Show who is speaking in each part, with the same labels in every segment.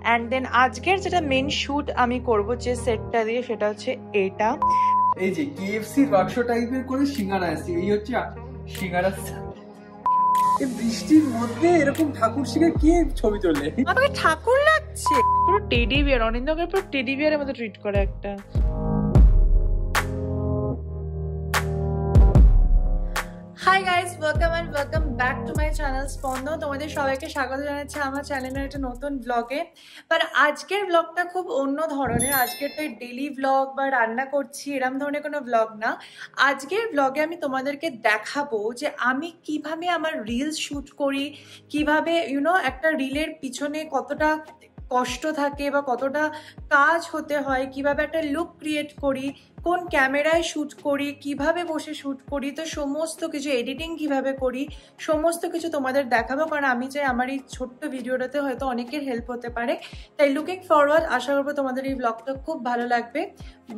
Speaker 1: And then আজকের যেটা main shoot আমি করব যে সেটটা দিয়ে সেটা হচ্ছে এটা।
Speaker 2: এই যে কেএফসি বাক্স টাইপের করে সিঙ্গারা আছে, এই হচ্ছে সিঙ্গারা। এই বৃষ্টির মধ্যে এরকম ঠাকুর শিখে কে ছবি তোলে?
Speaker 1: আমাকে ঠাকুর লাগছে, পুরো টেডি বিয়ার। অনিন্দকে পুরো টেডি বিয়ারের মতো ট্রিট করে একটা। Hi guys, welcome back to my channel স্পন্দন। তোমাদের সবাইকে স্বাগত জানাচ্ছি আমার চ্যানেলের একটা নতুন ব্লগে। বাট আজকের ব্লগটা খুব অন্য ধরনের। আজকের তো ডেলি ব্লগ বা রান্না করছি এরম ধরনের কোনো ব্লগ না। আজকের ব্লগে আমি তোমাদেরকে দেখাবো যে আমি কিভাবে আমার রিলস শ্যুট করি, কিভাবে একটা রিলের পিছনে কতটা কষ্ট থাকে বা কতটা কাজ হতে হয়, কিভাবে একটা লুক ক্রিয়েট করি, কোন ক্যামেরায় শ্যুট করি, কিভাবে বসে শ্যুট করি, তো সমস্ত কিছু এডিটিং কিভাবে করি সমস্ত কিছু তোমাদের দেখাবো। কারণ আমি চাই আমার এই ছোট্ট ভিডিওটাতে হয়তো অনেকের হেল্প হতে পারে। তাই লুকিং ফরওয়ার্ড, আশা করবো তোমাদের এই ব্লগটা খুব ভালো লাগবে।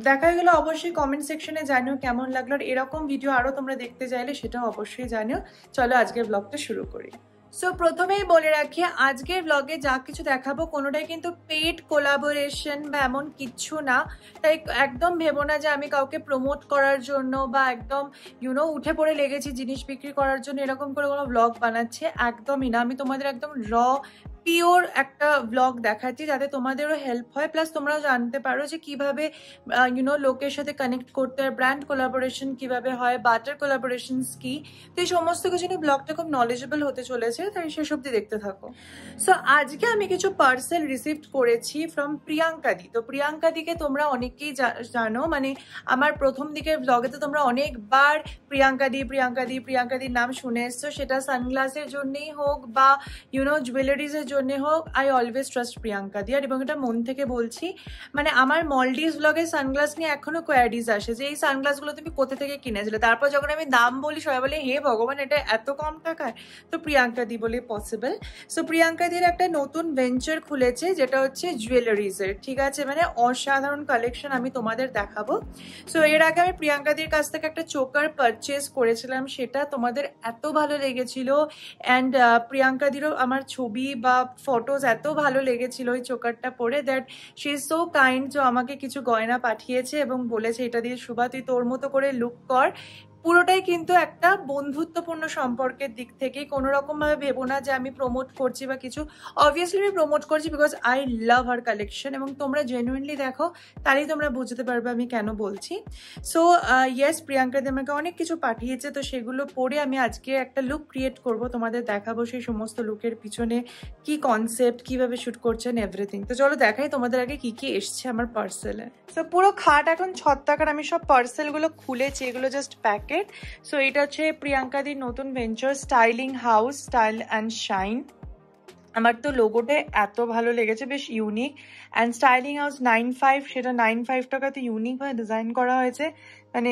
Speaker 1: দেখা গেলো অবশ্যই কমেন্ট সেকশনে জানিও কেমন লাগলো, আর এরকম ভিডিও আরও তোমরা দেখতে চাইলে সেটাও অবশ্যই জানিও। চলো আজকের ব্লগটা শুরু করি। সো প্রথমেই বলে রাখি, আজকের ব্লগে যা কিছু দেখাবো কোনোটাই কিন্তু পেইড কোলাবোরেশন বা এমন কিচ্ছু না। তাই একদম ভেবো না যে আমি কাউকে প্রমোট করার জন্য বা একদম উঠে পড়ে লেগেছি জিনিস বিক্রি করার জন্য এরকম করে কোনো ব্লগ বানাচ্ছে, একদমই না। আমি তোমাদের একদম পিওর একটা ব্লগ দেখাচ্ছি যাতে তোমাদেরও হেল্প হয়, প্লাস তোমরাও জানতে পারো যে কিভাবে লোকের সাথে কানেক্ট করতে হয়, ব্র্যান্ড কোলাবোরেশন কিভাবে হয়, বাটার কোলাবোরেশনস কি। তো এই সমস্ত কিছু নিয়ে ব্লগটা খুব নলেজেবল হতে চলেছে, তাই সেসব দিয়ে দেখতে থাকো। সো আজকে আমি কিছু পার্সেল রিসিভ করেছি ফ্রম প্রিয়াঙ্কাদি। তো প্রিয়াঙ্কাদিকে তোমরা অনেকেই জানো, মানে আমার প্রথম দিকের ব্লগে তো তোমরা অনেকবার প্রিয়াঙ্কাদির নাম শুনে এসছো। সেটা সানগ্লাসের জন্যই হোক বা জুয়েলারিজের জন্য হোক, আই অলওয়েজ ট্রাস্ট প্রিয়াঙ্কাদি। আর এবং এটা মন থেকে বলছি, মানে আমার মলডিভস ব্লগে সানগ্লাস নিয়ে এখনো কোয়ারিজ আসে যে এই সানগ্লাসগুলো তুমি কোথা থেকে কিনেছিলে। তারপর যখন আমি দাম বলি সবাই বলে হে ভগবান এটা এত কম টাকায়। তো প্রিয়াঙ্কাদি বলে পসিবল। সো প্রিয়াঙ্কাদির একটা নতুন ভেঞ্চার খুলেছে যেটা হচ্ছে জুয়েলারিজের, ঠিক আছে, মানে অসাধারণ কালেকশন আমি তোমাদের দেখাবো। সো এর আগে আমি প্রিয়াঙ্কাদির কাছ থেকে একটা চোকার পারচেস করেছিলাম, সেটা তোমাদের এত ভালো লেগেছিল। অ্যান্ড প্রিয়াঙ্কাদিরও আমার ছবি বা ফটোজ এত ভালো লেগেছিল ওই চোকারটা পরে, that she is so kind, যে আমাকে কিছু গয়না পাঠিয়েছে এবং বলেছে এটা দিয়ে শুভা তুই তোর মতো করে লুক কর। পুরোটাই কিন্তু একটা বন্ধুত্বপূর্ণ সম্পর্কের দিক থেকে, কোনো রকম ভাবে ভেবো না যে আমি প্রমোট করছি বা কিছু। অবভিয়াসলি আমি প্রমোট করছি because I love her collection, এবং তোমরা জেনুইনলি দেখো তাহলেই তোমরা বুঝতে পারবে আমি কেন বলছি। সো ইয়েস, প্রিয়াঙ্কাদি আমাকে অনেক কিছু পাঠিয়েছে, তো সেগুলো পরে আমি আজকে একটা লুক ক্রিয়েট করব, তোমাদের দেখাবো সেই সমস্ত লুকের পিছনে কি কনসেপ্ট, কিভাবে শুট করছেন, এভরিথিং। তো চলো দেখাই তোমাদের আগে কি কি এসছে আমার পার্সেলে। সো পুরো খাট এখন ছত্তাকার, আমি সব পার্সেলগুলো খুলেছি, এগুলো জাস্ট প্যাকেট। সো এটা হচ্ছে প্রিয়াঙ্কাদির নতুন venture styling house, style and shine. আমার তো লোগোটা এত ভালো লেগেছে, বেশ ইউনিক। অ্যান্ড স্টাইলিং হাউস 95, সেটা 95 টাকাতে ইউনিকভাবে ডিজাইন করা হয়েছে, মানে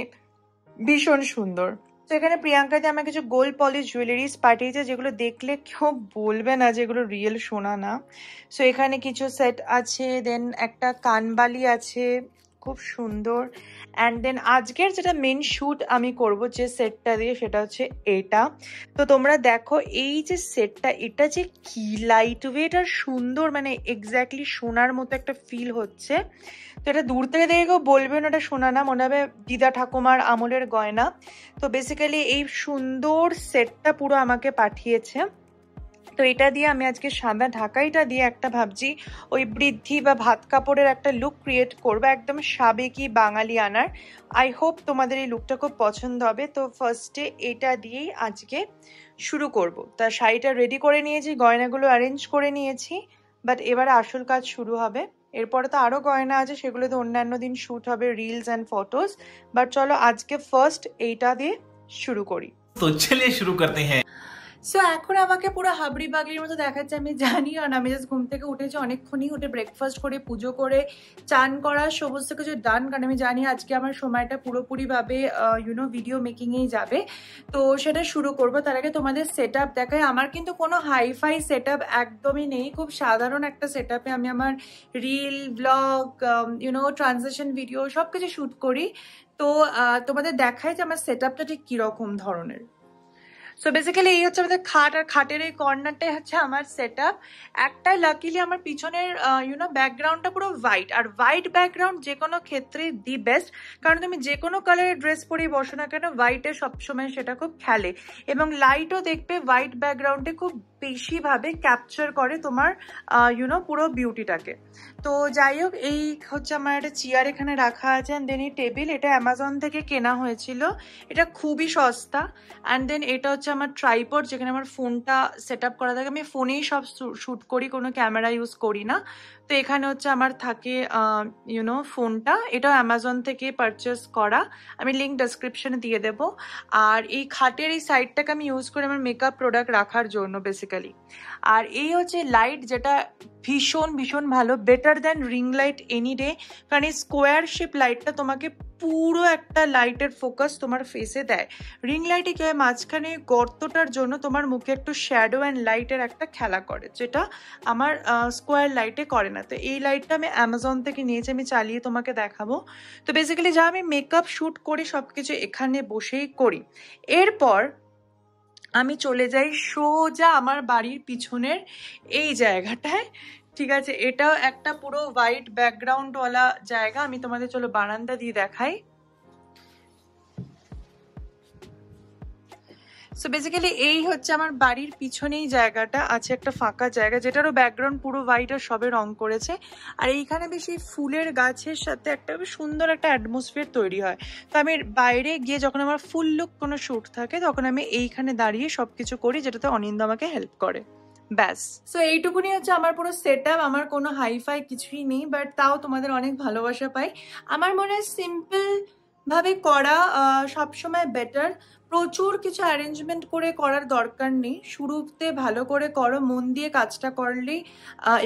Speaker 1: ভীষণ সুন্দর। তো এখানে প্রিয়াঙ্কাদি আমার কিছু গোল্ড পলিশ জুয়েলারিজ পাঠিয়েছে, যেগুলো দেখলে কেউ বলবে না যেগুলো রিয়েল সোনা না। সো এখানে কিছু সেট আছে, দেন একটা কানবালি আছে, খুব সুন্দর। অ্যান্ড দেন আজকের যেটা মেন শ্যুট আমি করব যে সেটটা দিয়ে সেটা হচ্ছে এটা। তো তোমরা দেখো এই যে সেটটা, এটা যে কি লাইট ওয়েট আর সুন্দর, মানে এক্স্যাক্টলি সোনার মতো একটা ফিল হচ্ছে। তো এটা দূর থেকে দেখে কেউ বলবে না এটা সোনা না, মনে হবে দিদা ঠাকুমার আমলের গয়না। তো বেসিক্যালি এই সুন্দর সেটটা পুরো আমাকে পাঠিয়েছে। তো এটা দিয়ে আমি আজকে সাদা ঢাকাইটা দিয়ে একটা ভাবছি ওই বৃদ্ধি বা ভাত কাপড়ের একটা লুক ক্রিয়েট করবো, একদম সাবেকি বাঙালি আনার। আই হোপ তোমাদের এই লুকটা খুব পছন্দ হবে। তো ফার্স্টে এটা দিয়েই আজকে শুরু করব। তা শাড়িটা রেডি করে নিয়েছি, গয়নাগুলো অ্যারেঞ্জ করে নিয়েছি, বাট এবার আসল কাজ শুরু হবে। এরপরে তো আরো গয়না আছে, সেগুলো তো অন্যান্য দিন শুট হবে, রিলস অ্যান্ড ফটোজ। বাট চলো আজকে ফার্স্ট এইটা দিয়ে শুরু করি।
Speaker 2: তো চলিয়ে শুরু করতে হ্যাঁ।
Speaker 1: সো এখন আমাকে পুরো হাবড়ি বাগড়ির মতো দেখাচ্ছে, আমি জানি। আর আমি জাস্ট ঘুম থেকে উঠেছি অনেকক্ষণই, উঠে ব্রেকফাস্ট করে পুজো করে চান করা সমস্ত কিছু ডান, কারণ আমি জানি আজকে আমার সময়টা পুরোপুরিভাবে ভিডিও মেকিংয়েই যাবে। তো সেটা শুরু করবো। তার আগে তোমাদের সেট আপ দেখায়। আমার কিন্তু কোনো হাইফাই সেট আপ একদমই নেই, খুব সাধারণ একটা সেট আপে আমি আমার রিল, ব্লগ, ট্রানজেকশন ভিডিও সব কিছু শ্যুট করি। তো তোমাদের দেখায় যে আমার সেট আপটা ঠিক কীরকম ধরনের। সো বেসিক্যালি এই হচ্ছে আমাদের খাট, আর খাটের এই কর্নারটাই হচ্ছে আমার সেট আপ। একটা লাকিলি আমার পিছনের ব্যাকগ্রাউন্ডটা পুরো হোয়াইট, আর হোয়াইট ব্যাকগ্রাউন্ড যে কোনো ক্ষেত্রে দি বেস্ট, কারণ তুমি যে কোনো কালারের ড্রেস পরেই বসো না কেন, হোয়াইটে সবসময় সেটা খুব খেলে, এবং লাইটও দেখবে হোয়াইট ব্যাকগ্রাউন্ডে খুব বেশিভাবে ক্যাপচার করে তোমার পুরো বিউটিটাকে। তো যাই হোক, এই হচ্ছে আমার একটা চেয়ার এখানে রাখা আছে, অ্যান্ড দেন এই টেবিল, এটা অ্যামাজন থেকে কেনা হয়েছিল, এটা খুবই সস্তা। অ্যান্ড দেন এটা হচ্ছে আমার ট্রাইপড, যেখানে আমার ফোনটা সেট আপ করা থাকে, আমি ফোনেই সব শ্যুট করি, কোনো ক্যামেরা ইউজ করি না। তো এখানে হচ্ছে আমার থাকে ফোনটা, এটাও অ্যামাজন থেকে পারচেস করা, আমি লিঙ্ক ডেসক্রিপশনে দিয়ে দেবো। আর এই খাটের এই সাইডটাকে আমি ইউজ করি আমার মেকআপ প্রোডাক্ট রাখার জন্য বেসিক্যালি। আর এই হচ্ছে লাইট, যেটা ভীষণ ভীষণ ভালো, better than ring light any day, কারণ এই স্কোয়ার শেপ লাইটটা তোমাকে পুরো একটা লাইটের ফোকাস তোমার ফেসে দেয়। রিং লাইটে কি হয়, মাঝখানে গর্তটার জন্য তোমার মুখে একটু শ্যাডো অ্যান্ড লাইটের একটা খেলা করে, যেটা আমার স্কোয়ার লাইটে করে না। তো এই লাইটটা আমি অ্যামাজন থেকে নিয়েছি, আমি চালিয়ে তোমাকে দেখাবো। তো বেসিক্যালি যা আমি মেকআপ শ্যুট করি সব কিছু এখানে বসেই করি। এরপর আমি চলে যাই সোজা আমার বাড়ির পিছনের এই জায়গাটায়, ঠিক আছে? এটাও একটা পুরো হোয়াইট ব্যাকগ্রাউন্ডওয়ালা জায়গা, আমি তোমাদের চলো বারান্দা দিয়ে দেখাই। সো বেসিক্যালি এই হচ্ছে আমার বাড়ির পিছনেই জায়গাটা আছে, একটা ফাঁকা জায়গা, যেটারও ব্যাকগ্রাউন্ড পুরো হোয়াইট আর সবে রং করেছে। আর এইখানে বেশি ফুলের গাছের সাথে একটা সুন্দর একটা অ্যাটমসফিয়ার তৈরি হয়। তো আমি বাইরে গিয়ে যখন আমার ফুল লুক কোনো শ্যুট থাকে, তখন আমি এইখানে দাঁড়িয়ে সবকিছু করি, যেটাতে অনিন্দা আমাকে হেল্প করে, ব্যাস। সো এইটুকুনি হচ্ছে আমার পুরো সেট আপ, আমার কোনো হাইফাই কিছুই নেই, বাট তাও তোমাদের অনেক ভালোবাসা পাই। আমার মনে হয় সিম্পল ভাবে করা সবসময় বেটার, প্রচুর কিছু অ্যারেঞ্জমেন্ট করে করার দরকার নেই। শুরুতে ভালো করে করো, মন দিয়ে কাজটা করলেই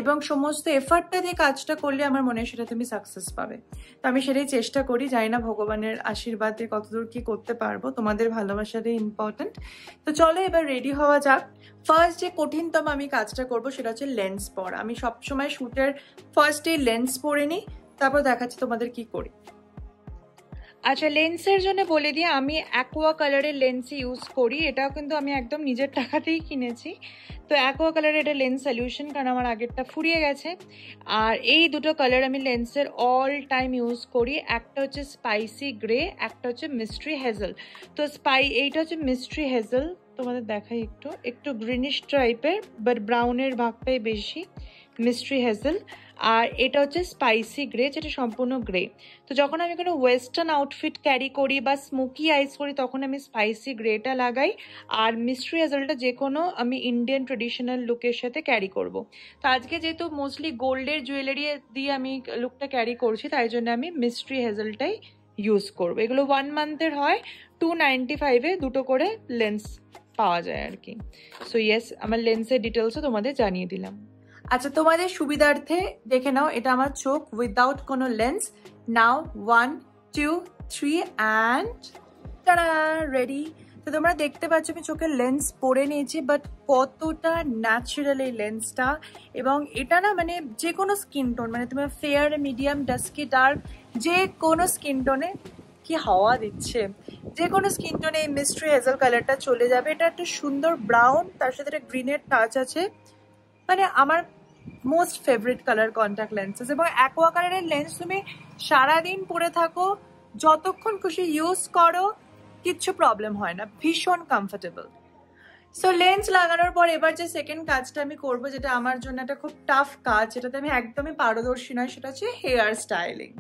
Speaker 1: এবং সমস্ত এফার্টটা দিয়ে কাজটা করলে আমার মনে হয় সেটা তুমি সাকসেস পাবে। তো আমি সেটাই চেষ্টা করি, জানি না ভগবানের আশীর্বাদে কতদূর কি করতে পারবো, তোমাদের ভালোবাসাটাই ইম্পর্টেন্ট। তো চলো এবার রেডি হওয়া যাক। ফার্স্ট যে কঠিনতম আমি কাজটা করবো সেটা হচ্ছে লেন্স পরা। আমি সবসময় শ্যুটের ফার্স্টে লেন্স পরে নিই, তারপর দেখাচ্ছি তোমাদের কি করি। আচ্ছা, লেন্সের জন্য বলে দিই, আমি অ্যাকোয়া কালারের লেন্স ইউজ করি, এটাও কিন্তু আমি একদম নিজের টাকাতেই কিনেছি। তো অ্যাকোয়া কালারের এটা লেন্স সলিউশন, কারণ আমার আগেরটা ফুরিয়ে গেছে। আর এই দুটো কালার আমি লেন্সের অল টাইম ইউজ করি, একটা হচ্ছে স্পাইসি গ্রে, একটা হচ্ছে মিস্ট্রি হেজেল। তো এইটা হচ্ছে মিস্ট্রি হেজেল, তোমাদের দেখাই একটু গ্রিনিশ টাইপের, বাট ব্রাউনের ভাগটাই বেশি, মিস্ট্রি হেজেল। আর এটা হচ্ছে স্পাইসি গ্রে, যেটা সম্পূর্ণ গ্রে। তো যখন আমি কোনো ওয়েস্টার্ন আউটফিট ক্যারি করি বা স্মোকি আইস করি, তখন আমি স্পাইসি গ্রেটা লাগাই, আর মিস্ট্রি হেজেলটা যে কোনো আমি ইন্ডিয়ান ট্রেডিশনাল লুকের সাথে ক্যারি করব। তো আজকে যেহেতু মোস্টলি গোল্ডের জুয়েলারি দিয়ে আমি লুকটা ক্যারি করছি, তাই জন্য আমি মিস্ট্রি হেজেলটাই ইউজ করবো। এগুলো 1 মান্থের হয়, 295-এ দুটো করে লেন্স পাওয়া যায় আর কি। সো ইয়েস, আমার লেন্সের ডিটেলসও তোমাদের জানিয়ে দিলাম। আচ্ছা, তোমাদের সুবিধার্থে দেখে নাও, এটা আমার চোখ উইদাউট কোনো lens. Now 1 2 3 and tata, ready. তো তোমরা দেখতে পাচ্ছ আমি চোখের লেন্স পরে নিয়েছি, বাট কতটা ন্যাচারাল এই লেন্সটা। এবং এটা না মানে যে কোনো স্কিন টোন, মানে তোমার ফেয়ার, মিডিয়াম, ডাস্কি, ডার্ক, যে কোনো স্কিন টোনে, কি হাওয়া দিচ্ছে, যে কোনো স্কিন টোনে এই মিস্ট্রি হেজেল কালারটা চলে যাবে। এটা একটা সুন্দর ব্রাউন, তার সাথে একটা গ্রিনের টাচ আছে, মানে আমার most favourite colour contact lenses. এবং অ্যাকোয়া কালারের লেন্স তুমি সারাদিন পরে থাকো, যতক্ষণ খুশি ইউজ করো, কিচ্ছু প্রবলেম হয় না, ভীষণ কমফোর্টেবল। সো লেন্স লাগানোর পর এবার যে সেকেন্ড কাজটা আমি করবো, যেটা আমার জন্য একটা খুব টাফ কাজ, যেটাতে আমি একদমই পারদর্শী নয়, সেটা হচ্ছে হেয়ার স্টাইলিং।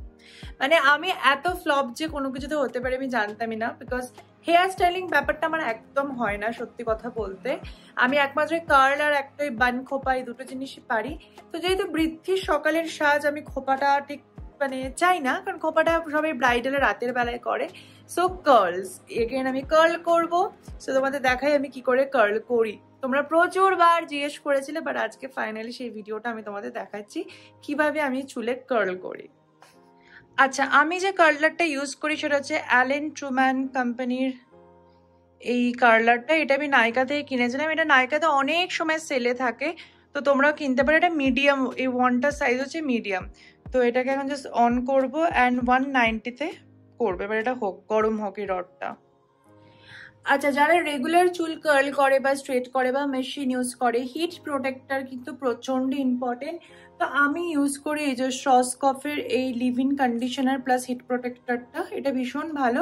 Speaker 1: মানে আমি এত ফ্লপ যে কোনো কিছুতে হতে পারে আমি জানতামই না, বিকজ হেয়ার স্টাইলিং ব্যাপারটা আমার একদম হয় না, সত্যি কথা বলতে। আমি একমাত্র কার্ল আর একটাই বান খোপা, এই দুটো জিনিসই পারি। তো যেহেতু বৃদ্ধির সকালের সাজ, আমি খোপাটা ঠিক মানে চাই না, কারণ খোপাটা সবাই ব্রাইডালে রাতের বেলায় করে। সো কার্লস, এগেন আমি কার্ল করবো। সো তোমাদের দেখাই আমি কি করে কার্ল করি। তোমরা প্রচুর বার জিজ্ঞেস করেছিলে, বাট আজকে ফাইনালি সেই ভিডিওটা আমি তোমাদের দেখাচ্ছি কিভাবে আমি চুলে কার্ল করি। আচ্ছা, আমি যে কার্লারটা ইউজ করি সেটা হচ্ছে অ্যালেন ট্রুম্যান কোম্পানির এই কার্লারটা। এটা আমি নাইকা থেকে কিনেছিলাম, এটা নাইকাতে অনেক সময় সেলে থাকে, তো তোমরাও কিনতে পারো। এটা মিডিয়াম, এই ওয়ানটার সাইজ হচ্ছে মিডিয়াম। তো এটাকে এখন জাস্ট অন করবো অ্যান্ড 190-তে করবো। এবার এটা হোক, গরম হোক এই রডটা। আচ্ছা, যারা রেগুলার চুল কার্ল করে বা স্ট্রেট করে বা মেশিন ইউজ করে, হিট প্রোটেক্টর কিন্তু প্রচন্ড ইম্পর্টেন্ট। তো আমি ইউজ করি এই যে শসকফের এই leave in conditioner plus heat প্রোটেক্টরটা, এটা ভীষণ ভালো।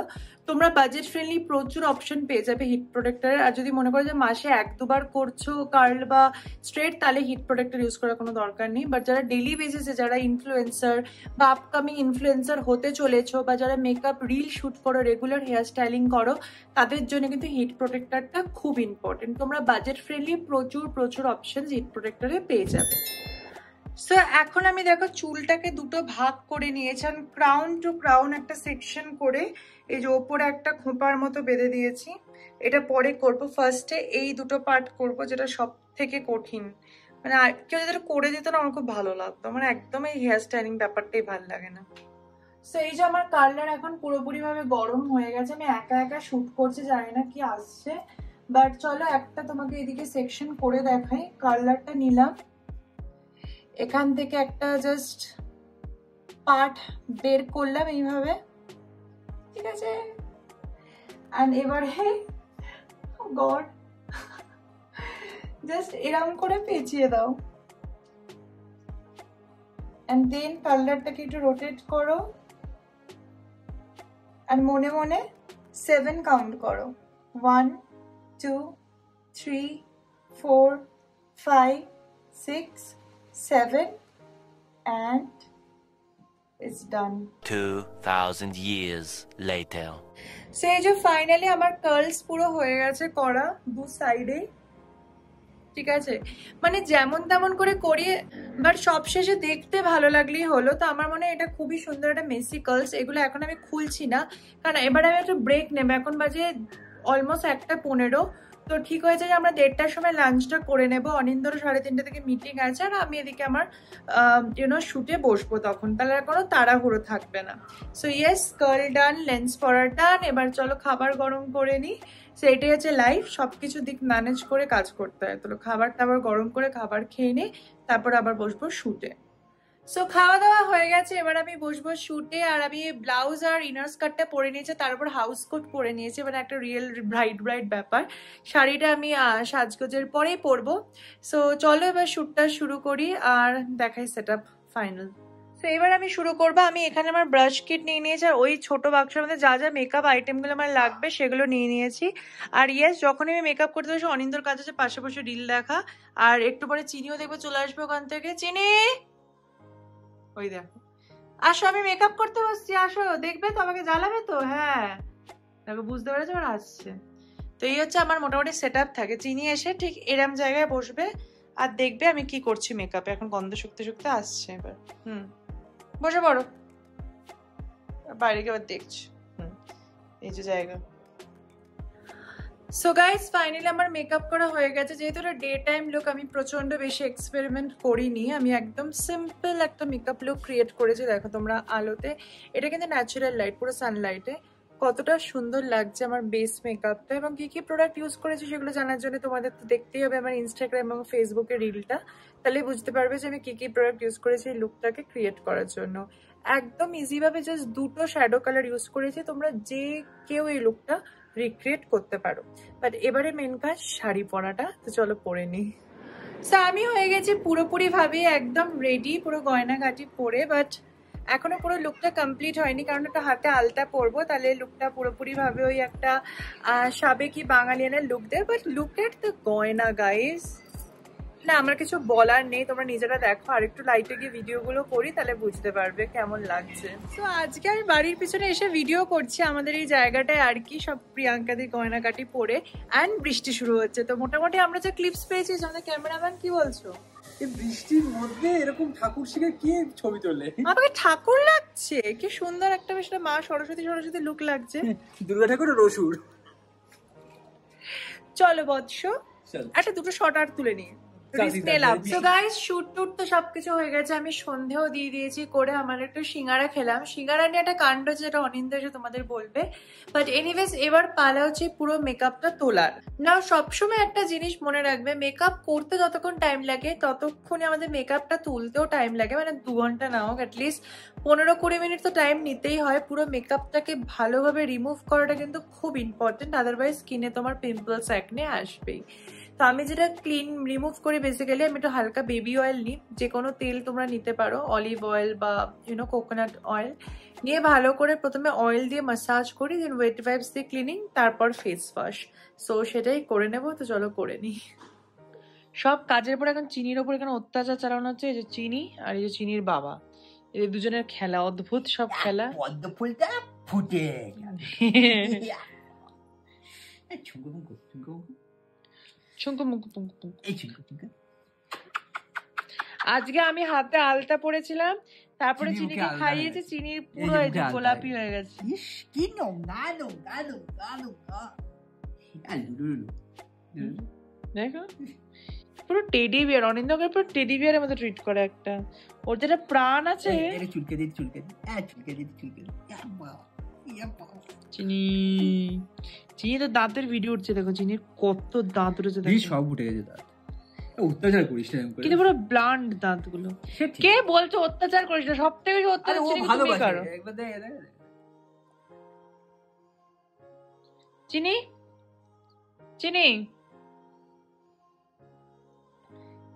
Speaker 1: তোমরা বাজেট ফ্রেন্ডলি প্রচুর অপশন পেয়ে যাবে হিট প্রোটেক্টরের। আর যদি মনে করো যে মাসে 1-2 বার করছো কার্ল বা স্ট্রেট, তাহলে হিট প্রোটেক্টর ইউজ করার কোনো দরকার নেই। বাট যারা ডেইলি বেসিসে, যারা ইনফ্লুয়েন্সার বা আপকামিং ইনফ্লুয়েন্সার হতে চলেছো, বা যারা মেকআপ রিল শুট করো, রেগুলার হেয়ার স্টাইলিং করো, তাদের জন্য কিন্তু হিট প্রোটেক্টরটা খুব ইম্পর্টেন্ট। তোমরা বাজেট ফ্রেন্ডলি প্রচুর অপশন হিট প্রোটেক্টরে পেয়ে যাবে। সো এখন আমি দেখো চুলটাকে দুটো ভাগ করে নিয়েছি, ক্রাউন টু ক্রাউন একটা সেকশন করে এই যে ওপরে একটা খোঁপার মতো বেঁধে দিয়েছি। এটা পরে করব, ফার্স্টে এই দুটো পার্ট করব, যেটা সব থেকে কঠিন। মানে কেউ যদি করে দিত না, আমার খুব ভালো লাগতো। আমার একদম এই হেয়ার স্টাইলিং ব্যাপারটাই ভালো লাগে না। সো এই যে আমার কার্লার এখন পুরোপুরি ভাবে গরম হয়ে গেছে, আমি একা একা শুট করছি, জানি না কি আসছে, বাট চলো একটা তোমাকে এদিকে সেকশন করে দেখাই। কার্লারটা নিলাম, এখান থেকে একটা জাস্ট পার্ট বের করলাম এইভাবে, ঠিক আছে। আর এবার গড, জাস্ট এরকম করে পেঁচিয়ে দাও, এন্ড দেন কার্লারটাকে একটু রোটেট করো, আর মনে মনে 7 কাউন্ট করো। 1 2 3 4 5 6 7 and it's done.
Speaker 3: 2000 years later.
Speaker 1: So এই যে ফাইনালি আমার কার্লস পুরো হয়ে গেছে করা দু সাইডে, ঠিক আছে। মানে যেমন তেমন করে করি, বাট সবশেষে দেখতে ভালো লাগলেই হলো। তো আমার মনে হয় এটা খুবই সুন্দর একটা মেসি কার্লস। এগুলো এখন আমি খুলছি না, কারণ এবার আমি একটা ব্রেক নেব। এখন বাজে অলমোস্ট 1:15। তো ঠিক হয়েছে যে আমরা 1:30টার সময় লাঞ্চটা করে নেব। অনিন্দর 3:30 থেকে মিটিং আছে, আর আমি এদিকে আমার শুটে বসবো তখন, তাহলে আর কোনো তাড়াহুড়ো থাকবে না। সো ইয়েস, কার্ল ডান, লেন্স পরা ডান। এবার চলো খাবার গরম করে নিই। সো এটাই হচ্ছে লাইফ, সবকিছু দিক ম্যানেজ করে কাজ করতে হয়। তো খাবার টাবার গরম করে খাবার খেয়ে নিই, তারপর আবার বসবো শুটে। সো খাওয়া দাওয়া হয়ে গেছে, এবার আমি বসবো শুটে। আর আমি ব্লাউজ আর ইনার স্কার্টটা পরে নিয়েছি, তারপর হাউস কোট পরে নিয়েছি, মানে একটা রিয়েল ব্রাইট ব্যাপার। শাড়িটা আমি সাজগোজের পরেই পরবো। সো চলো এবার শুটটা শুরু করি আর দেখাই সেট আপ ফাইনাল। তো এবার আমি শুরু করবো। আমি এখানে আমার ব্রাশ কিট নিয়ে নিয়েছি, আর ওই ছোট বাক্সের মধ্যে যা যা মেকআপ আইটেমগুলো আমার লাগবে সেগুলো নিয়ে নিয়েছি। আর ইয়েস, যখন আমি মেকআপ করতে বসে অনিন্দর কাছে পাশে বসে রিল দেখা, আর একটু পরে চিনিও দেখবো চলে আসবে ওখান থেকে। চিনি, ওই দেখো, আসো, আমি মেকআপ করতে বসছি, আসো, দেখবে তো আমাকে জ্বালাবে তো। হ্যাঁ দেখো, বুঝতে পেরেছো, ওরা আসছে। তো এই হচ্ছে আমার মোটামুটি সেট আপ থাকে। চিনি এসে ঠিক এরম জায়গায় বসবে আর দেখবে আমি কি করছি মেকআপে। এখন গন্ধ শুকতে শুকতে আসছে। এবার বসে পড়ো, বাইরে গিয়ে আবার দেখছি। এই যে জায়গা। সো গাইস, ফাইনালি আমার মেকআপ করা হয়ে গেছে। যেহেতু এটা ডে টাইম লুক, আমি প্রচন্ড বেশি এক্সপেরিমেন্ট করিনি। আমি একদম সিম্পল একটা মেকআপ লুক ক্রিয়েট করেছি। দেখো তোমরা আলোতে, এটা কিন্তু ন্যাচারাল লাইট, পুরো সানলাইটে। কতটা সুন্দর লাগছে আমার বেস মেকআপটা, এবং কি কি প্রোডাক্ট ইউজ করেছি সেগুলো জানার জন্য তোমাদের তো দেখতেই হবে আমার ইনস্টাগ্রাম এবং ফেসবুকের রিলটা, তাহলে বুঝতে পারবে যে আমি কি কি প্রোডাক্ট ইউজ করেছি এই লুকটাকে ক্রিয়েট করার জন্য। একদম ইজিভাবে জাস্ট দুটো শ্যাডো কালার ইউজ করেছি। তোমরা যে কেউ এই লুকটা রিক্রিয়েট করতে পারো। বাট এবারে মেন কাজ শাড়ি পরাটা, তো চলো পরে নিই। সো আমি হয়ে গেছি পুরোপুরি ভাবে একদম রেডি, পুরো গয়নাগাটি পরে। বাট এখনো পুরো লুকটা কমপ্লিট হয়নি, কারণ একটা হাতে আলতা পরবো, তাহলে লুকটা পুরোপুরি ভাবে ওই একটা সাবেকি বাঙালিয়ানের লুক দেয়। বাট লুক এট দ্য গয়না গাইস, না আমার কিছু বলার নেই, তোমরা নিজেরা দেখো। আর একটু লাইটে গিয়ে ভিডিওগুলো করি, তাহলে বুঝতে পারবে কেমন লাগছে। তো আজকে আমি বাড়ির পিছনে এসে ভিডিও করছি আমাদের এই জায়গাটায় আর কি, সব প্রিয়াঙ্কাদের গয়নাকাটি পরে, অ্যান্ড বৃষ্টি শুরু হচ্ছে। তো মোটামুটি আমরা যে ক্লিপস পেয়েছি, আমাদের ক্যামেরাম্যান কি বলছো,
Speaker 2: এই বৃষ্টির মধ্যে এরকম ঠাকুর শিখে কি ছবি তোলে?
Speaker 1: আমাকে ঠাকুর লাগছে, কি সুন্দর একটা বেশ মা সরস্বতী লুক লাগছে।
Speaker 2: দুর্গা ঠাকুরের রসুর।
Speaker 1: চলো বৎস, একটা দুটো শট আর তুলে নিই। সো গাইস শুট টুট তো সবকিছু হয়ে গেছে, আমি সন্ধেও দিয়ে দিয়েছি করে আমার একটু সিঙ্গারা খেলাম। সিঙ্গারা নিয়ে একটা কাণ্ড যেটা অনিন্দ এসে তোমাদের বলবে, বাট এনিওয়েজ এবার পালা হচ্ছে পুরো মেকআপটা তোলার। না সবসময় একটা জিনিস মনে রাখবে, মেকআপ করতে যতক্ষণ টাইম লাগে ততক্ষণে আমাদের মেকআপটা তুলতেও টাইম লাগে, মানে 2 ঘন্টা না হোক অ্যাটলিস্ট 15-20 মিনিট তো টাইম নিতেই হয়। পুরো মেকআপটাকে ভালোভাবে রিমুভ করাটা কিন্তু খুব ইম্পর্টেন্ট, আদারওয়াইজ স্কিনে তোমার পিম্পলস একনে আসবেই। তো আমি যেটা ক্লিন রিমুভ করি বেসিক্যালি, আমি একটু হালকা বেবি অয়েল নিই, যে কোনো তেল তোমরা নিতে পারো, অলিভ অয়েল বা কোকোনাট অয়েল নিয়ে ভালো করে প্রথমে অয়েল দিয়ে মাসাজ করি, দেন ওয়েট ওয়াইপস দিয়ে ক্লিনিং, তারপর ফেস ওয়াশ। সো সেটাই করে নেবো, তো চলো করে নিই। সব কাজের পর এখন চিনির ওপর এখানে অত্যাচার চালানো হচ্ছে। এই যে চিনি আর এই যে চিনির বাবা, এই দুজনের খেলা, অদ্ভুত সব খেলা।
Speaker 4: পদ্ম ফুলটা ফুটে
Speaker 1: আজকে আমি হাতে আলতা পরেছিলাম, তারপরে চিনিকে খাইয়েছি, চিনির পুরো এই যে গোলাপি হয়ে গেছে।
Speaker 4: কি নোংরা নোংরা নোংরা নোংরা।
Speaker 1: দেখো পুরো টেডি বিয়ার, অনিন্দকে পুরো টেডি বিয়ারের মতো ট্রিট করে একটা, ওর যেটা প্রাণ আছে।
Speaker 4: চুলকে দিই চুলকে দিই চুলকে দিই চুলকে দিই।
Speaker 1: চিনি চিনি তো দাঁতের ভিডিও উঠছে, দেখো চিনির কত দাঁত উঠেছে,
Speaker 2: সব উঠে গেছে দাঁত। অত্যাচার করিস না,
Speaker 1: কিন্তু পুরো ব্লান্ড দাঁতগুলো। কে বলছো অত্যাচার করিস না? সব থেকে অত্যাচার তুমি করো। চিনি চিনি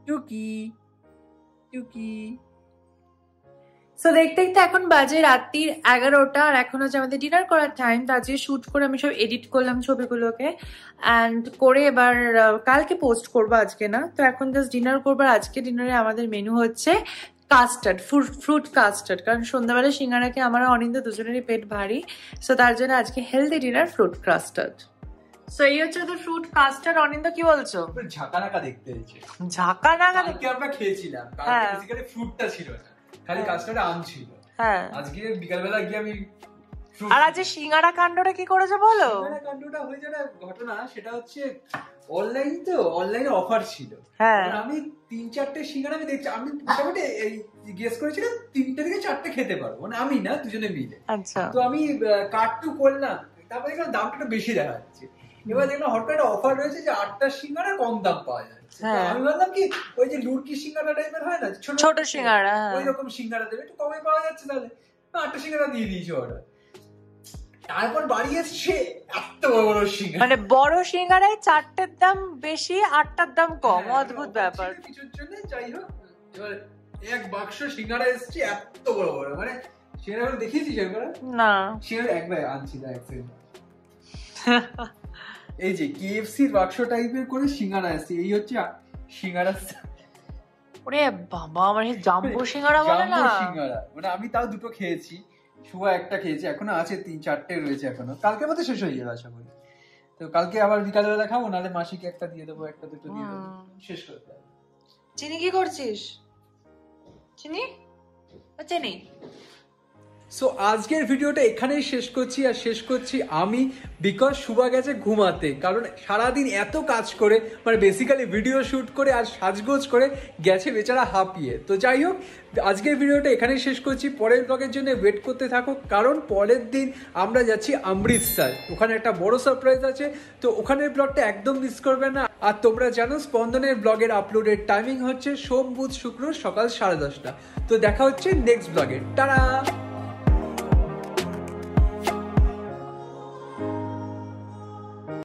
Speaker 4: টুকি টুকি।
Speaker 1: সো দেখতে দেখতে এখন বাজে রাত্রির 11টা, আর এখন হচ্ছে আমাদের ডিনার করার টাইম। তো আজকে শুট করে আমি সব এডিট করলাম ছবিগুলোকে, অ্যান্ড করে এবার কালকে পোস্ট করবো, আজকে না। তো এখন জাস্ট ডিনার করবো। আজকে ডিনারে আমাদের মেনু হচ্ছে কাস্টার্ড, ফ্রুট কাস্টার্ড, কারণ সন্ধ্যাবেলা সিঙ্গারাকে আমার অনিন্দ দুজনেরই পেট ভারী। সো তার জন্য আজকে healthy dinner fruit custard. So এই হচ্ছে তো ফ্রুট কাস্টার্ড। অনিন্দ কি বলছো?
Speaker 2: ঝাঁকানাকা দেখতে হয়েছে।
Speaker 1: ঝাঁকানাকা
Speaker 2: দেখতে আমরা খেয়েছিলাম, বেসিক্যালি ফ্রুটটা ছিল না, খালি কাস্টার্ড আম ছিল। হ্যাঁ আজকে বিকালবেলা গিয়ে আমি।
Speaker 1: আর আজ সিঙ্গারা কাণ্ডটা কি করেছে বলো?
Speaker 2: সিঙ্গারা কাণ্ডটা হয়ে যাওয়ার ঘটনা সেটা হচ্ছে অনলাইন, তো অনলাইনে অফার ছিল।
Speaker 1: হ্যাঁ
Speaker 2: আমি 3-4টে সিঙ্গারা আমি দেখছি, আমি মোটামুটি গেস করেছিলাম 3টে থেকে 4টে খেতে পারবো, মানে আমি না দুজনে মিলে।
Speaker 1: আচ্ছা
Speaker 2: তো আমি কার্টু করলাম, তারপরে দেখলাম দামটা একটু বেশি দেখা যাচ্ছে। এবার দেখলাম হঠাৎ একটা অফার রয়েছে যে 8টা সিঙ্গারা কম দাম পাওয়া যাচ্ছে। আমি ভাবলাম কি ওই যে লুরকি সিঙ্গারা টাইপের হয় না,
Speaker 1: ছোট সিঙ্গারা,
Speaker 2: ওই রকম সিঙ্গারা দেবে, একটু কমে পাওয়া যাচ্ছে, তাহলে 8টা সিঙ্গারা দিয়ে দিয়েছি অর্ডার। তারপর বাড়ি এসছে এত বড় সিঙ্গারা, মানে
Speaker 1: বড় সিঙ্গারায় 4টের দাম বেশি, 8টার দাম কম। অদ্ভুত ব্যাপার।
Speaker 2: কিছুর জন্য যাই হোক, এবার এক বাক্স সিঙ্গারা এসছে এত বড় বড়, মানে সিঙ্গারা দেখিয়েছি সিঙ্গারা না, সিঙ্গারা একবার আনছি না, এক সেকেন্ড। এই যে কেএফসির বাক্স টাইপের করে সিঙ্গারা আসছে, এই হচ্ছে সিঙ্গারা।
Speaker 1: ওরে বাবা, আমার জাম্বো সিঙ্গারা বলে না,
Speaker 2: সিঙ্গারা মানে আমি তাও 2টো খেয়েছি, শুভা একটা খেয়েছি, এখনো আছে 3-4টে রয়েছে এখনো, কালকের মধ্যে শেষ হয়ে যাবে আশা করি। তো কালকে আবার বিকালবেলা খাবো, নাহলে মাসিকে একটা দিয়ে দেবো, 1-2টো দিয়ে দেবো, শেষ করে দেবো।
Speaker 1: চিনি কি করছিস? চিনি চিনি।
Speaker 2: সো আজকের ভিডিওটা এখানেই শেষ করছি, আর শেষ করছি আমি, বিকজ শুভা গেছে ঘুমাতে, কারণ সারাদিন এত কাজ করে, মানে বেসিক্যালি ভিডিও শুট করে আর সাজগোজ করে গেছে বেচারা হাঁপিয়ে। তো যাই হোক, আজকের ভিডিওটা এখানেই শেষ করছি। পরের ব্লগের জন্য ওয়েট করতে থাকো, কারণ পরের দিন আমরা যাচ্ছি অমৃতসর, ওখানে একটা বড় সারপ্রাইজ আছে। তো ওখানের ব্লগটা একদম মিস করবে না। আর তোমরা জানো স্পন্দনের ব্লগের আপলোডের টাইমিং হচ্ছে সোম, বুধ, শুক্র সকাল 10:30। তো দেখা হচ্ছে নেক্সট ব্লগে। টাটা।